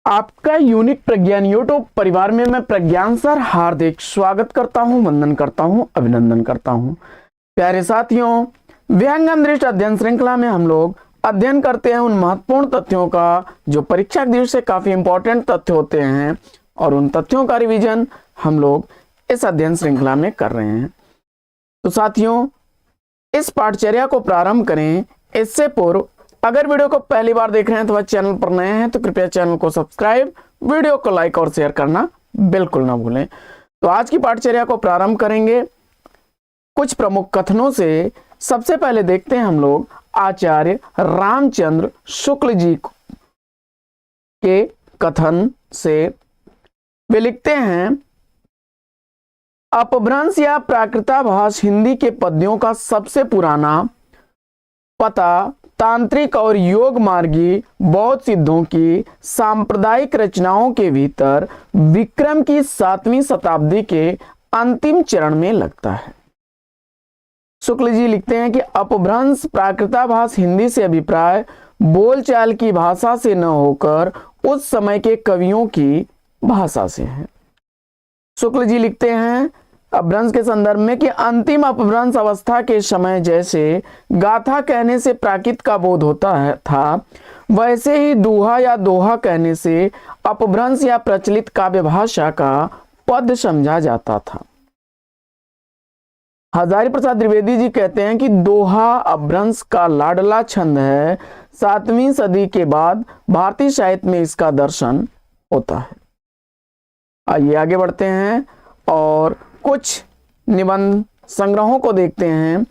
आपका यूनिक प्रज्ञान यूट्यूब परिवार में मैं प्रज्ञान सर हार्दिक स्वागत करता हूं, वंदन करता हूं, अभिनंदन करता हूं। प्यारे साथियों, व्यंग्यान दृष्टि अध्ययन श्रृंखला में हम लोग अध्ययन करते हैं उन महत्वपूर्ण तथ्यों का जो परीक्षा की दृष्टि से काफी इंपॉर्टेंट तथ्य होते हैं, और उन तथ्यों का रिवीजन हम लोग इस अध्ययन श्रृंखला में कर रहे हैं। तो साथियों, इस पाठचर्या को प्रारंभ करें इससे पूर्व अगर वीडियो को पहली बार देख रहे हैं तो वह चैनल पर नए हैं तो कृपया चैनल को सब्सक्राइब, वीडियो को लाइक और शेयर करना बिल्कुल ना भूलें। तो आज की पाठचर्या को प्रारंभ करेंगे कुछ प्रमुख कथनों से। सबसे पहले देखते हैं हम लोग आचार्य रामचंद्र शुक्ल जी के कथन से। वे लिखते हैं, अपभ्रंश या प्राकृताभास हिंदी के पद्यों का सबसे पुराना पता तांत्रिक और योग मार्गी बौद्ध सिद्धों की सांप्रदायिक रचनाओं के भीतर विक्रम की 7वीं शताब्दी के अंतिम चरण में लगता है। शुक्ल जी लिखते हैं कि अपभ्रंश प्राकृताभास हिंदी से अभिप्राय बोलचाल की भाषा से न होकर उस समय के कवियों की भाषा से है। शुक्ल जी लिखते हैं अपभ्रंश के संदर्भ में कि अंतिम अपभ्रंश अवस्था के समय जैसे गाथा कहने से प्राकृत का बोध होता है था, वैसे ही दूहा या दोहा कहने से अपभ्रंश या प्रचलित काव्य भाषा का पद समझा जाता था। हजारी प्रसाद द्विवेदी जी कहते हैं कि दोहा अपभ्रंश का लाडला छंद है। 7वीं सदी के बाद भारतीय साहित्य में इसका दर्शन होता है। आइए आगे बढ़ते हैं और कुछ निबंध संग्रहों को देखते हैं।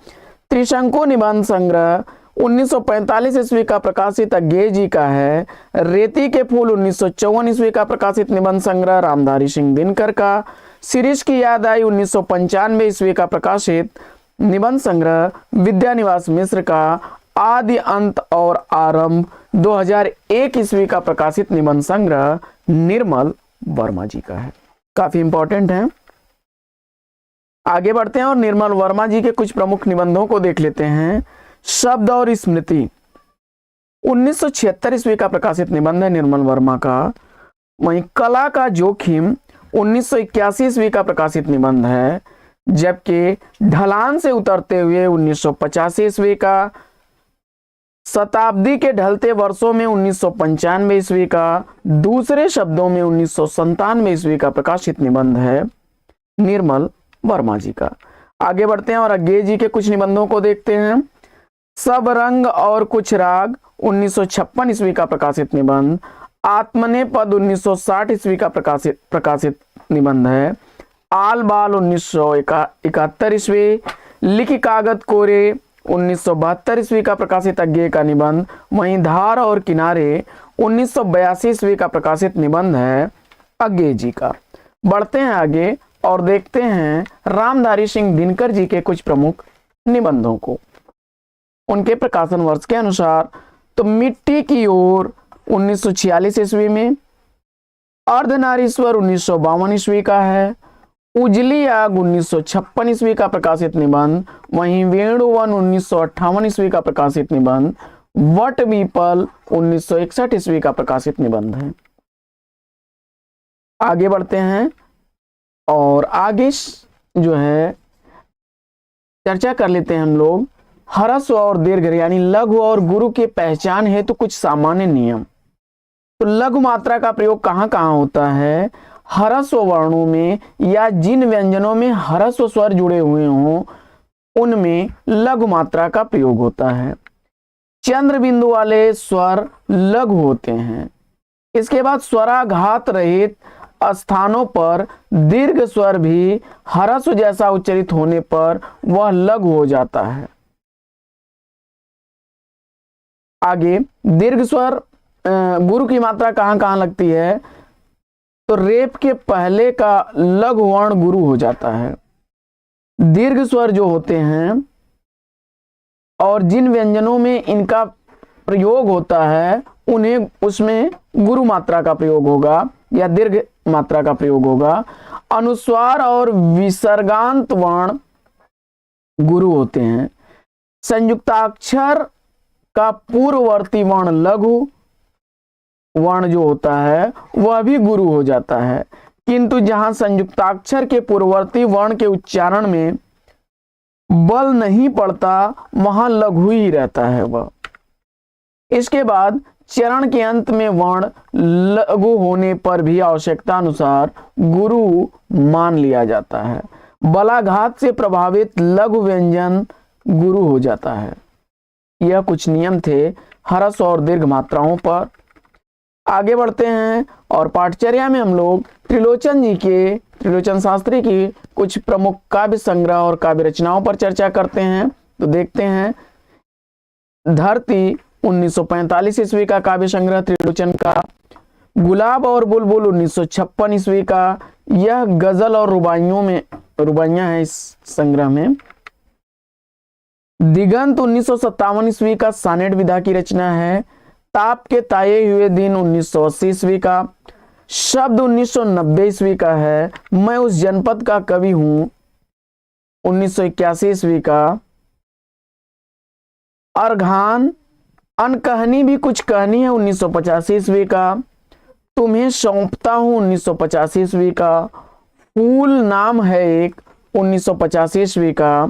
त्रिशंकु निबंध संग्रह 1945 ईस्वी का प्रकाशित अज्ञे जी का है। रेती के फूल 1954 ईस्वी का प्रकाशित निबंध संग्रह रामधारी सिंह दिनकर का। शिरीष की याद आई 1995 ईस्वी का प्रकाशित निबंध संग्रह विद्यानिवास मिश्र का। आदि अंत और आरंभ 2001 ईस्वी का प्रकाशित निबंध संग्रह निर्मल वर्मा जी का है। काफी इंपॉर्टेंट है। आगे बढ़ते हैं और निर्मल वर्मा जी के कुछ प्रमुख निबंधों को देख लेते हैं। शब्द और स्मृति 1976 ईस्वी का प्रकाशित निबंध है निर्मल वर्मा का। वहीं कला का जोखिम 1981 ईस्वी का प्रकाशित निबंध है, जबकि ढलान से उतरते हुए 1985 ईस्वी का। शताब्दी के ढलते वर्षों में 1995 ईस्वी का। दूसरे शब्दों में 1997 ईस्वी का प्रकाशित निबंध है निर्मल वर्मा जी का। आगे बढ़ते हैं और अज्ञे जी के कुछ निबंधों को देखते हैं। सब रंग और कुछ राग 1956 ईस्वी का प्रकाशित निबंध। आत्मने पद 1960 ईस्वी का प्रकाशित निबंध है। आल बाल 1971 ईस्वी। लिखी कागज कोरे 1972 ईस्वी का प्रकाशित अज्ञे का निबंध। वहीं धार और किनारे 1982 ईस्वी का प्रकाशित निबंध है अज्ञे जी का। बढ़ते हैं आगे और देखते हैं रामधारी सिंह दिनकर जी के कुछ प्रमुख निबंधों को उनके प्रकाशन वर्ष के अनुसार। तो मिट्टी की ओर 1946 ईस्वी में। अर्धनारीश्वर 1952 ईस्वी का है। उजली आग 1956 ईस्वी का प्रकाशित निबंध। वहीं वेणुवन 1958 ईस्वी का प्रकाशित निबंध। वट पीपल 1961 ईस्वी का प्रकाशित निबंध है। आगे बढ़ते हैं और आगे जो है चर्चा कर लेते हैं हम लोग ह्रस्व और दीर्घ यानी लघु और गुरु के पहचान हेतु तो कुछ सामान्य नियम। तो लघु मात्रा का प्रयोग कहां कहां होता है? ह्रस्व वर्णों में या जिन व्यंजनों में ह्रस्व स्वर जुड़े हुए हों उनमें लघु मात्रा का प्रयोग होता है। चंद्र बिंदु वाले स्वर लघु होते हैं। इसके बाद स्वराघात रहित स्थानों पर दीर्घ स्वर भी ह्रस्व जैसा उच्चारित होने पर वह लघु हो जाता है। आगे दीर्घ स्वर गुरु की मात्रा कहां कहां लगती है? तो रेप के पहले का लघु वर्ण गुरु हो जाता है। दीर्घ स्वर जो होते हैं और जिन व्यंजनों में इनका प्रयोग होता है उन्हें उसमें गुरु मात्रा का प्रयोग होगा या दीर्घ मात्रा का प्रयोग होगा। अनुस्वार और विसर्गांत वर्ण गुरु होते हैं। संयुक्ताक्षर का पूर्ववर्ती वर्ण लघु वर्ण जो होता है वह भी गुरु हो जाता है, किंतु जहां संयुक्ताक्षर के पूर्ववर्ती वर्ण के उच्चारण में बल नहीं पड़ता वहां लघु ही रहता है वह। इसके बाद चरण के अंत में वर्ण लघु होने पर भी आवश्यकता अनुसार गुरु मान लिया जाता है। बलाघात से प्रभावित लघु व्यंजन गुरु हो जाता है। यह कुछ नियम थे ह्रस्व और दीर्घ मात्राओं पर। आगे बढ़ते हैं और पाठचर्या में हम लोग त्रिलोचन शास्त्री की कुछ प्रमुख काव्य संग्रह और काव्य रचनाओं पर चर्चा करते हैं। तो देखते हैं, धरती 1945 ईस्वी का काव्य संग्रह त्रिलोचन का, गुलाब और बुलबुल 1956 ईस्वी का, यह गजल और रुबाइयां हैं इस संग्रह में। दिगंत 1957 ईस्वी का सानेट विधा की रचना है। ताप के ताये हुए दिन 1980 ईस्वी का, शब्द 1990 ईस्वी का है। मैं उस जनपद का कवि हूं 1981 ईस्वी का। अर्घान अनकहनी भी कुछ कहनी है 1985 ईस्वी का। तुम्हें सौंपता हूं 1985 ईस्वी का। फूल नाम है एक 1985 ईस्वी का।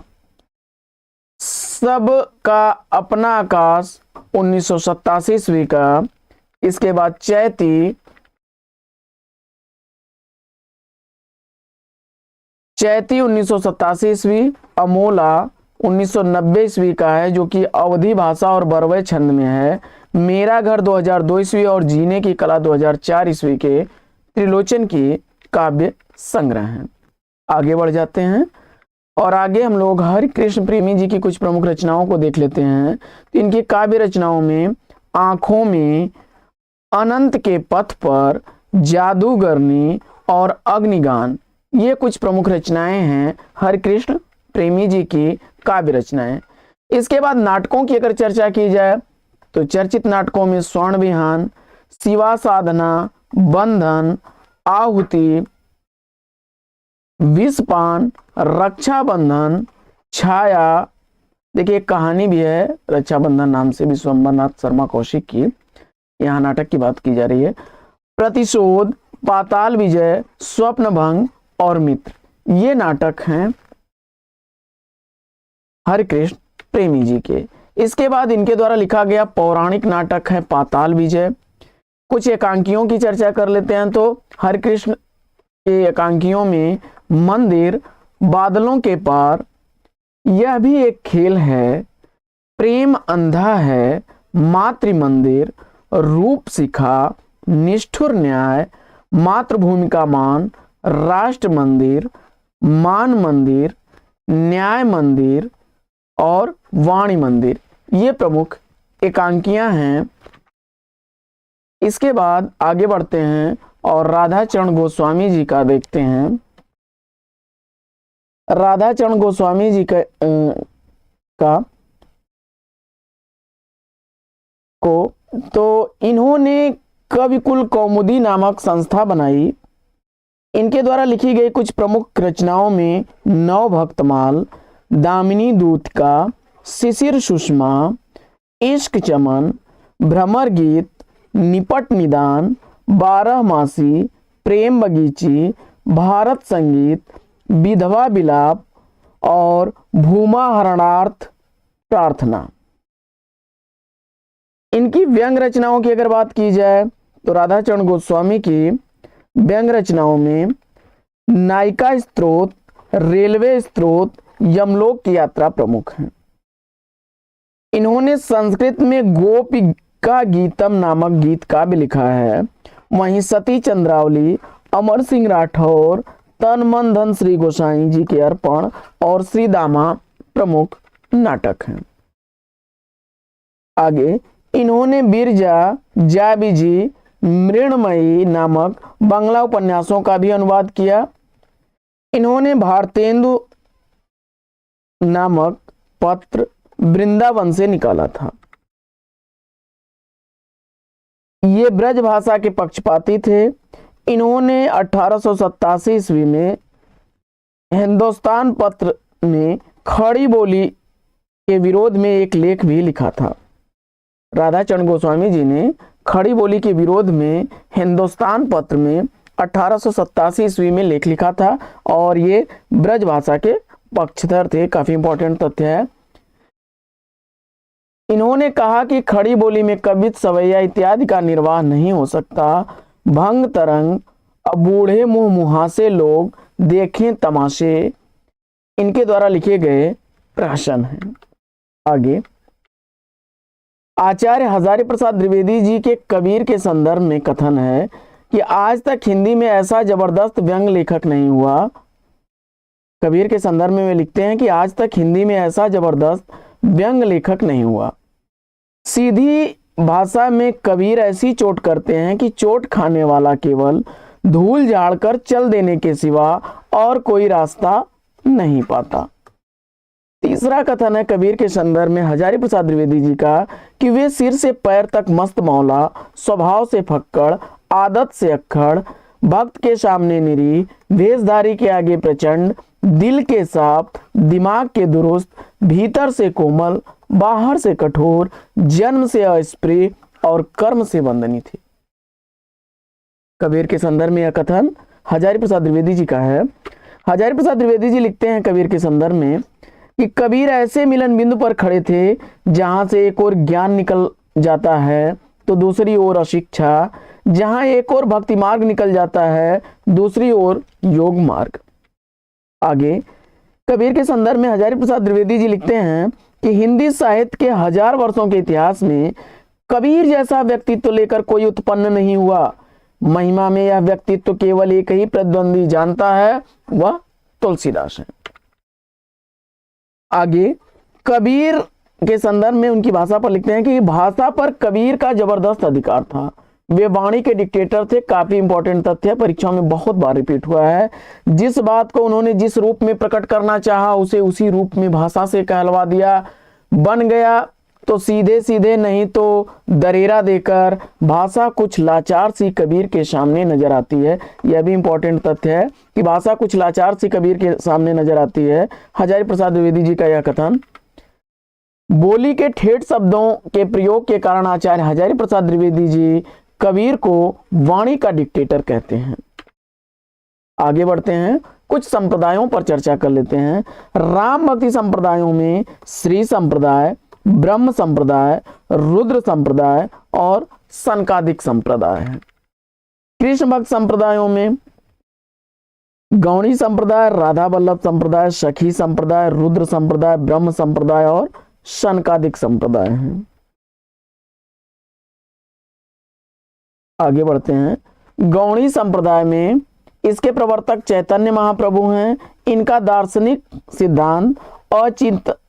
सब का अपना आकाश 1987 ईस्वी का। इसके बाद चैती 1987 ईस्वी। अमोला 1990 ईस्वी का है, जो कि अवधी भाषा और बरवय छंद में है। मेरा घर 2002 ईस्वी और जीने की कला 2004 ईस्वी के त्रिलोचन की काव्य संग्रह हैं। आगे बढ़ जाते हैं और आगे हम लोग हरि कृष्ण प्रेमी जी की कुछ प्रमुख रचनाओं को देख लेते हैं। तो इनकी काव्य रचनाओं में आंखों में, अनंत के पथ पर, जादूगरनी और अग्निगान, ये कुछ प्रमुख रचनाएं हैं हरि कृष्ण प्रेमी जी की काव्य रचनाएं। इसके बाद नाटकों की अगर चर्चा की जाए तो चर्चित नाटकों में स्वर्ण विहान, शिवा साधना, बंधन, आहुति, विषपान, रक्षाबंधन, छाया, देखिए एक कहानी भी है रक्षाबंधन नाम से विश्वम्बरनाथ शर्मा कौशिक की, यहाँ नाटक की बात की जा रही है। प्रतिशोध, पाताल विजय, स्वप्नभंग और मित्र, ये नाटक हैं हरि कृष्ण प्रेमी जी के। इसके बाद इनके द्वारा लिखा गया पौराणिक नाटक है पाताल विजय। कुछ एकांकियों की चर्चा कर लेते हैं। तो हरि कृष्ण के एकांकियों में मंदिर, बादलों के पार, यह भी एक खेल है, प्रेम अंधा है, मातृ मंदिर, रूप शिखा, निष्ठुर न्याय, मातृभूमि का मान, राष्ट्र मंदिर, मान मंदिर, न्याय मंदिर और वाणी मंदिर, ये प्रमुख एकांकियां हैं। इसके बाद आगे बढ़ते हैं और राधाचरण गोस्वामी जी का देखते हैं। राधाचरण गोस्वामी जी तो इन्होंने कविकुल कौमुदी नामक संस्था बनाई। इनके द्वारा लिखी गई कुछ प्रमुख रचनाओं में नव भक्तमाल, दामिनी दूत का, शिशिर सुषमा, इश्क चमन, भ्रमर गीत, निपट निदान, 12 मासी, प्रेम बगीची, भारत संगीत, विधवा विलाप और भूमा हरणार्थ प्रार्थना। इनकी व्यंग रचनाओं की अगर बात की जाए तो राधाचरण गोस्वामी की व्यंग रचनाओं में नायिका स्त्रोत, रेलवे स्त्रोत, यमलोक की यात्रा प्रमुख हैं। इन्होंने संस्कृत में गोपिका गीतम नामक गीत काव्य लिखा है। वहीं सती चंद्रावली, अमर सिंह राठौर, तन मन धन श्री गोसाई जी के अर्पण और श्री दामा प्रमुख नाटक हैं। आगे इन्होंने बिरजा, जाबिजी, मृणमयी नामक बांग्ला उपन्यासों का भी अनुवाद किया। इन्होंने भारतेंदु नामक पत्र वृंदावन से निकाला था। ये ब्रज भाषा के पक्षपाती थे। इन्होंने 1887 ईस्वी में हिंदुस्तान पत्र में खड़ी बोली के विरोध में एक लेख भी लिखा था। राधाचरण गोस्वामी जी ने खड़ी बोली के विरोध में हिंदुस्तान पत्र में 1887 ईस्वी में लेख लिखा था और ये ब्रज भाषा के पक्षधर थे। काफी इंपॉर्टेंट तथ्य है। इन्होंने कहा कि खड़ी बोली में कवित, सवैया इत्यादि का निर्वाह नहीं हो सकता। भंग तरंग, अब बूढ़े मुंह मुहासे लोग देखें तमाशे, इनके द्वारा लिखे गए प्रहसन हैं। आगे आचार्य हजारी प्रसाद द्विवेदी जी के कबीर के संदर्भ में कथन है कि आज तक हिंदी में ऐसा जबरदस्त व्यंग लेखक नहीं हुआ। कबीर के संदर्भ में वे लिखते हैं कि आज तक हिंदी में ऐसा जबरदस्त व्यंग लेखक नहीं हुआ। सीधी भाषा में कबीर ऐसी चोट करते हैं कि चोट खाने वाला केवल धूल झाड़कर चल देने के सिवा और कोई रास्ता नहीं पाता। तीसरा कथन है कबीर के संदर्भ में हजारी प्रसाद द्विवेदी जी का कि वे सिर से पैर तक मस्त मौला, स्वभाव से फक्कड़, आदत से अक्खड़, भक्त के सामने निरी, भेषधारी के आगे प्रचंड, दिल के साफ, दिमाग के दुरुस्त, भीतर से कोमल, बाहर से कठोर, जन्म से अस्पृह और कर्म से वंदनीय थे। कबीर के संदर्भ में यह कथन हजारी प्रसाद द्विवेदी जी का है। हजारी प्रसाद द्विवेदी जी लिखते हैं कबीर के संदर्भ में कि कबीर ऐसे मिलन बिंदु पर खड़े थे जहां से एक और ज्ञान निकल जाता है तो दूसरी ओर अशिक्षा, जहां एक और भक्ति मार्ग निकल जाता है दूसरी ओर योग मार्ग। आगे कबीर के संदर्भ में हजारी प्रसाद द्विवेदी जी लिखते हैं कि हिंदी साहित्य के 1000 वर्षों के इतिहास में कबीर जैसा व्यक्तित्व लेकर कोई उत्पन्न नहीं हुआ। महिमा में यह व्यक्तित्व केवल एक ही प्रतिद्वंदी जानता है, वह तुलसीदास है। आगे कबीर के संदर्भ में उनकी भाषा पर लिखते हैं कि भाषा पर कबीर का जबरदस्त अधिकार था। वे वाणी के डिक्टेटर थे। काफी इंपॉर्टेंट तथ्य है, परीक्षाओं में बहुत बार रिपीट हुआ है। जिस बात को उन्होंने जिस रूप में प्रकट करना चाहा उसे उसी रूप में भाषा से कहलवा दिया। बन गया तो सीधे सीधे, नहीं तो दरेरा देकर। भाषा कुछ लाचार सी कबीर के सामने नजर आती है। यह भी इंपॉर्टेंट तथ्य है कि भाषा कुछ लाचार सी कबीर के सामने नजर आती है। हजारी प्रसाद द्विवेदी जी का यह कथन। बोली के ठेठ शब्दों के प्रयोग के कारण आचार्य हजारी प्रसाद द्विवेदी जी कबीर को वाणी का डिक्टेटर कहते हैं। आगे बढ़ते हैं, कुछ संप्रदायों पर चर्चा कर लेते हैं। राम भक्ति संप्रदायों में श्री संप्रदाय, ब्रह्म संप्रदाय, रुद्र संप्रदाय और सनकादिक संप्रदाय है। कृष्ण भक्त संप्रदायों में गौणी संप्रदाय, राधा वल्लभ संप्रदाय, सखी संप्रदाय, रुद्र संप्रदाय, ब्रह्म संप्रदाय और सनकादिक संप्रदाय है। आगे बढ़ते हैं, गौणी संप्रदाय में इसके प्रवर्तक चैतन्य महाप्रभु हैं। इनका दार्शनिक सिद्धांत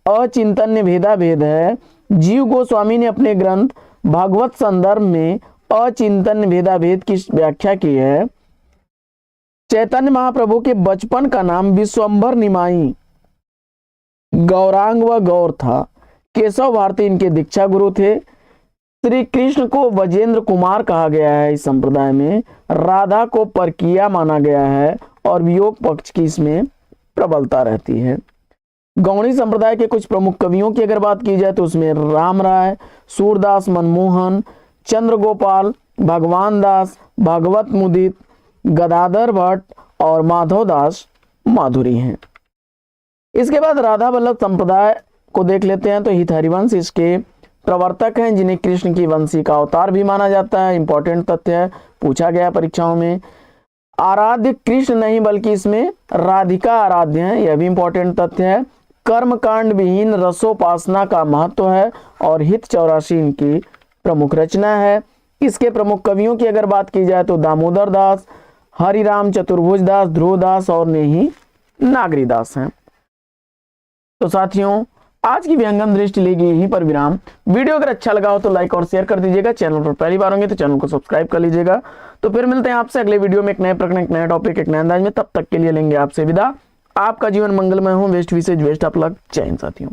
अचिंतन्य भेदाभेद है। जीव गोस्वामी ने अपने ग्रंथ भागवत संदर्भ में अचिंतन्य भेदाभेद की व्याख्या की है। चैतन्य महाप्रभु के बचपन का नाम विश्वंभर निमाई गौरांग व गौर था। केशव भारती इनके दीक्षा गुरु थे। श्री कृष्ण को वजेंद्र कुमार कहा गया है इस संप्रदाय में। राधा को परकिया माना गया है और वियोग पक्ष की इसमें प्रबलता रहती है। गौणी संप्रदाय के कुछ प्रमुख कवियों की अगर बात की जाए तो उसमें राम राय, सूरदास मनमोहन, चंद्रगोपाल, भगवान दास, भागवत मुदित, गदाधर भट्ट और माधवदास माधुरी हैं। इसके बाद राधा वल्लभ संप्रदाय को देख लेते हैं तो हित हरिवंश इसके प्रवर्तक हैं, जिन्हें कृष्ण की वंशी का अवतार भी माना जाता है। इंपॉर्टेंट तथ्य है, पूछा गया परीक्षाओं में। आराध्य कृष्ण नहीं बल्कि इसमें राधिका आराध्य हैं, यह भी इंपॉर्टेंट तथ्य है। कर्मकांड विहीन रसोपासना का महत्व है और हित 84 इनकी प्रमुख रचना है। इसके प्रमुख कवियों की अगर बात की जाए तो दामोदर दास, हरिराम चतुर्भुज दास, ध्रुव दास और नेही नागरी दास हैं। तो साथियों, आज की व्यंगम दृष्टि लेगी यहीं पर विराम। वीडियो अगर अच्छा लगा हो तो लाइक और शेयर कर दीजिएगा। चैनल पर पहली बार होंगे तो चैनल को सब्सक्राइब कर लीजिएगा। तो फिर मिलते हैं आपसे अगले वीडियो में एक नए प्रकरण, एक नया टॉपिक, एक नए अंदाज में। तब तक के लिए लेंगे आपसे विदा। आपका जीवन मंगलमय हो। वेस्ट विशेष बेस्ट ऑफ लक। जय हिंद साथियों।